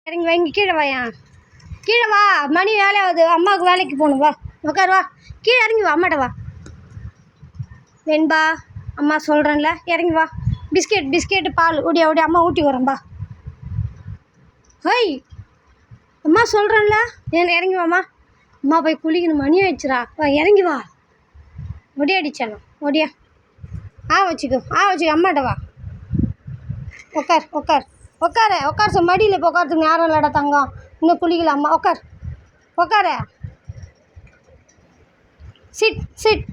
இறங்கி வா, இங்கே கீழே வாயா, கீழே வா, மணி வேலையாகுது, அம்மாவுக்கு வேலைக்கு போகணும், வா உட்கார், வா கீழே இறங்கி வா, அம்மாட்ட வா வெண்பா, அம்மா சொல்கிறேன்ல இறங்கி வா. பிஸ்கெட்டு பால் ஓடியா அம்மா ஊட்டி வரேன்பா. ஹோய் அம்மா சொல்கிறேன்ல இறங்கி வாம்மா. அம்மா போய் குளிக்கணும், மணி ஆயிடுச்சுரா, வா இறங்கி வா. ஒடியாடிச்சாலும் ஒடியா, வச்சுக்கோ அம்மாட்ட வா. உட்கார் மடியில் இப்போ உட்காரத்துக்கு நேரம் இல்லைடா தங்கம், இன்னும் குளிக்கல அம்மா. உட்கார சிட்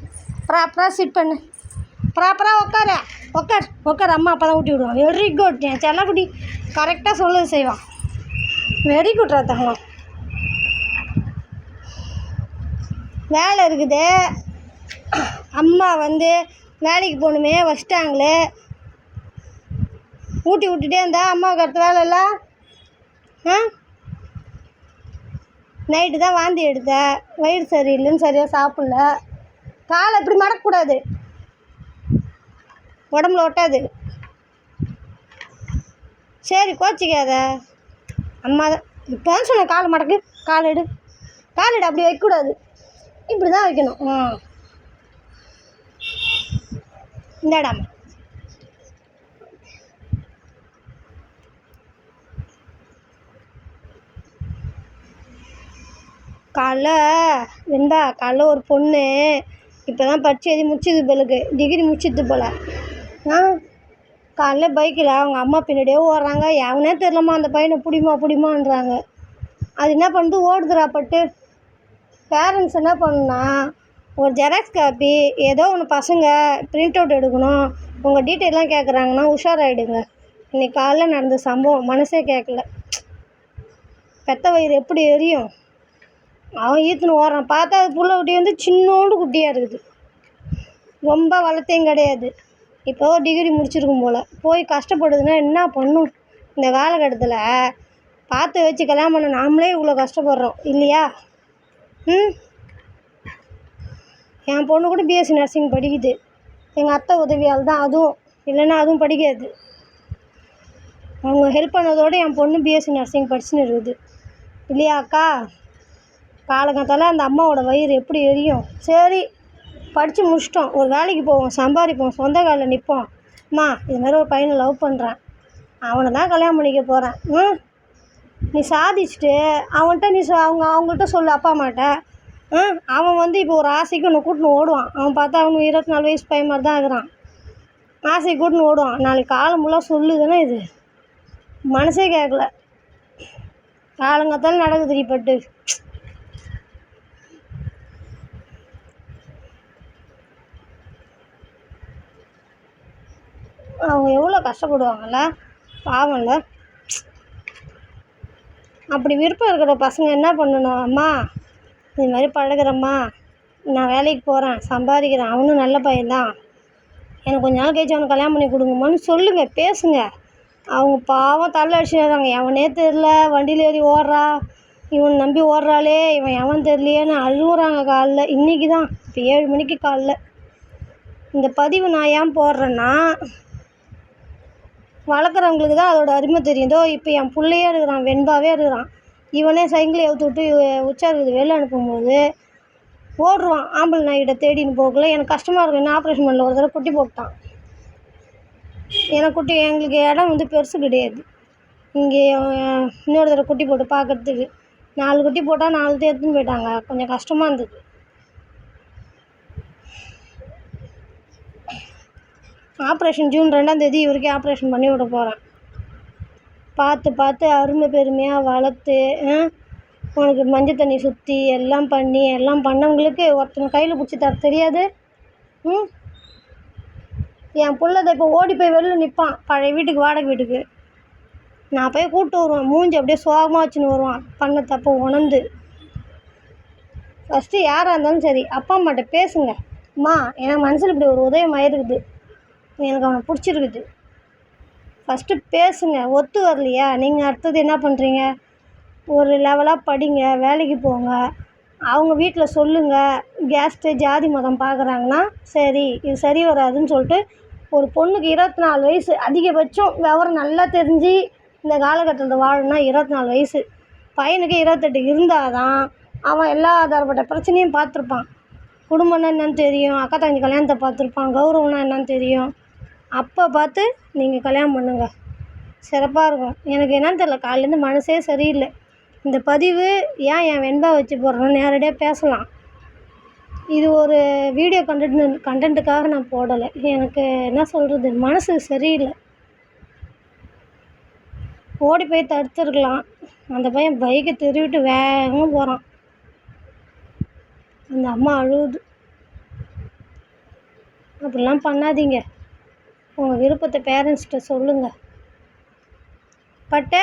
ப்ராப்பராக சிட் பண்ணு, ப்ராப்பராக உட்கார் அம்மா அப்போ தான் ஊட்டி விடுவான். வெரி குட், என் செல்லக்குட்டி கரெக்டாக சொல்லுது செய்வான். வெரி குட்ரா தங்கம். வேலை இருக்குது, அம்மா வேலைக்கு போகணுமே வச்சிட்டாங்களே, ஊட்டி விட்டுட்டே இருந்தா அம்மாவுக்கு அடுத்த வேலை இல்லை. நைட்டு தான் வாந்தி எடுத்த, வயிறு சரியில்லைன்னு சரியாக சாப்பிடல. காலை இப்படி மடக்கக்கூடாது, உடம்புல ஒட்டாது. சரி கோச்சிக்காத, அம்மா தான் இப்போ தான் சொன்னேன் காலை மடக்கு, கால் எடு அப்படி வைக்கக்கூடாது, இப்படி தான் வைக்கணும். இந்தாடாம்மா. காலைல ஒரு பொண்ணு இப்போ தான் படித்து எழுதி முடிச்சது போலுக்கு, டிகிரி முடிச்சது போல். காலைல பைக்கில் அவங்க அம்மா பின்னாடியே ஓடுறாங்க, எவனே தெரிலம்மா அந்த பையனை பிடிமான்றாங்க. அது என்ன பண்ணுது, ஓடுதுரா பட்டு. பேரண்ட்ஸ் என்ன பண்ணுன்னா, ஒரு ஜெராக்ஸ் காப்பி ஏதோ ஒன்று பசங்க ப்ரிண்ட் அவுட் எடுக்கணும், உங்கள் டீட்டெயிலாம் கேட்குறாங்கன்னா உஷாராயிடுங்க. இன்றைக்கி காலைல நடந்த சம்பவம் மனசே கேட்கல. பெத்த வயிறு எப்படி எரியும். அவன் ஈத்துன்னு ஓடுறான், பார்த்தா அது புள்ள குட்டி சின்னோண்டு குட்டியாக இருக்குது, ரொம்ப வளர்த்தையும் கிடையாது. இப்போ டிகிரி முடிச்சிருக்கும் போல், போய் கஷ்டப்படுதுன்னா என்ன பண்ணும். இந்த காலகட்டத்தில் பார்த்து வச்சு கல்யாணம் பண்ண நாமளே இவ்வளோ கஷ்டப்படுறோம் இல்லையா? என் பொண்ணு கூட பிஎஸ்சி நர்சிங் படிக்குது, எங்கள் அத்தை உதவியால் தான். அதுவும் இல்லைன்னா அதுவும் படிக்காது. அவங்க ஹெல்ப் பண்ணதோடு என் பொண்ணு பிஎஸ்சி நர்சிங் படிச்சுன்னு இருக்குது இல்லையா அக்கா? காலங்காத்தால அந்த அம்மாவோட வயிறு எப்படி எரியும். சரி படித்து முடிச்சிட்டோம், ஒரு வேலைக்கு போவோம், சம்பாதிப்போம், சொந்த காலில் நிற்போம். அம்மா இது மாதிரி ஒரு பையனை லவ் பண்ணுறேன், அவனை தான் கல்யாணம் பண்ணிக்க போகிறேன். நீ சாதிச்சுட்டு அவன்கிட்ட அவங்கள்ட்ட சொல்லு அப்பா அம்மாட்ட. அவன் இப்போ ஒரு ஆசைக்கு ஒன்று கூட்டின்னு ஓடுவான். அவன் பார்த்தா அவனுக்கு 24 வயசு பையன் மாதிரி தான் இருக்கிறான். ஆசைக்கு கூட்டின்னு ஓடுவான். நாளைக்கு காலம் ஃபுல்லாக சொல்லுதுன்னா இது மனசே கேட்கல. காலங்காத்தாலும் நடக்குது பட்டு. அவங்க எவ்வளோ கஷ்டப்படுவாங்கள்ல, பாவம்ல. அப்படி விருப்பம் இருக்கிற பசங்க என்ன பண்ணணும், அம்மா இது மாதிரி பழகிறம்மா, நான் வேலைக்கு போகிறேன், சம்பாதிக்கிறேன், அவனும் நல்ல பையன்தான், எனக்கு கொஞ்ச நாள் கழிச்சு அவனுக்கு கல்யாணம் பண்ணி கொடுங்கம்மான்னு சொல்லுங்கள், பேசுங்க. அவங்க பாவம் தள்ள அடிச்சுடுறாங்க, எவனே தெரில, வண்டியில் ஏறி ஓடுறா, இவன் நம்பி ஓடுறாளே, இவன் எவன் தெரியலையேன்னு அழுகுறாங்க. காலைல இன்றைக்கி தான் இப்போ 7 மணிக்கு காலைல இந்த பதிவு நான் ஏன் போடுறேன்னா, வளர்க்குறவங்களுக்கு தான் அதோட அருமை தெரியும். இதோ இப்போ என் பிள்ளையே இருக்கிறான், வெண்பாவே இருக்கிறான், இவனே சைக்கிளை ஏற்றி விட்டு உச்சா இருக்குது வெளில அனுப்பும்போது ஓடுருவான். ஆம்பளை நாய்கிட்ட தேடின்னு போகல, எனக்கு கஷ்டமாக இருக்கும். என்ன ஆப்ரேஷன் பண்ணல, ஒரு தடவை குட்டி போட்டான். எனக்கு எங்களுக்கு இடம் பெருசு கிடையாது, இங்கே இன்னொரு தடவை குட்டி போட்டு பார்க்குறதுக்கு 4 குட்டி போட்டால் 4 எடுத்துன்னு போயிட்டாங்க. கொஞ்சம் கஷ்டமாக இருந்தது. ஆப்ரேஷன் ஜூன் 2ஆம் தேதி இவருக்கே ஆப்ரேஷன் பண்ணி விட போகிறேன். பார்த்து அருமை பெருமையாக வளர்த்து உனக்கு மஞ்சள் தண்ணி சுற்றி எல்லாம் பண்ணி எல்லாம் பண்ணவங்களுக்கு ஒருத்தனை கையில் பிடிச்சி தர தெரியாது. என் பிள்ளை இப்போ ஓடி போய் வெளில நிற்பான், பழைய வீட்டுக்கு வாடகை வீட்டுக்கு. நான் போய் கூப்பிட்டு வருவேன், மூஞ்சி அப்படியே சோகமாக வச்சுன்னு வருவான், பண்ண தப்பை உணர்ந்து. ஃபஸ்ட்டு யாராக இருந்தாலும் சரி அப்பா அம்மாட்ட பேசுங்க. அம்மா எனக்கு மனசில் இப்படி ஒரு உதயம் ஆயிருக்குது, எனக்கு அவனை பிடிச்சிருக்குது. ஃபஸ்ட்டு பேசுங்க. ஒத்து வரலையா, நீங்கள் அடுத்தது என்ன பண்ணுறீங்க, ஒரு லெவலாக படிங்க, வேலைக்கு போங்க, அவங்க வீட்டில் சொல்லுங்கள். கேஸ்ட்டு ஜாதி மதம் பார்க்குறாங்கன்னா சரி இது சரி வராதுன்னு சொல்லிட்டு, ஒரு பொண்ணுக்கு 24 வயசு அதிகபட்சம் விவரம் நல்லா தெரிஞ்சு இந்த காலகட்டத்தில் வாழணும்னா 24 வயசு. பையனுக்கு 28 இருந்தால் தான் அவன் எல்லா தரப்பட்ட பிரச்சனையும் பார்த்துருப்பான். குடும்பம்னா என்னன்னு தெரியும், அக்கா தங்கச்சி கல்யாணத்தை பார்த்துருப்பான், கௌரவம்னா என்னன்னு தெரியும். அப்போ பார்த்து நீங்கள் கல்யாணம் பண்ணுங்கள், சிறப்பாக இருக்கும். எனக்கு என்னன்னு தெரியல, காலையிலேருந்து மனசே சரியில்லை. இந்த பதிவு ஏன் என் வெண்பா வச்சு போடுறேன்னு நேரடியாக பேசலாம். இது ஒரு வீடியோ கண்டென்ட்டுக்காக நான் போடலை. எனக்கு என்ன சொல்கிறது, மனசு சரியில்லை. ஓடி போய் தடுத்துருக்கலாம். அந்த பையன் பைக்கை திருவிட்டு வேகமாக போகிறான். அந்த அம்மா அழுகுது. அப்படிலாம் பண்ணாதீங்க. உங்கள் விருப்பத்தை பேரண்ட்ஸ்கிட்ட சொல்லுங்கள். பட்டு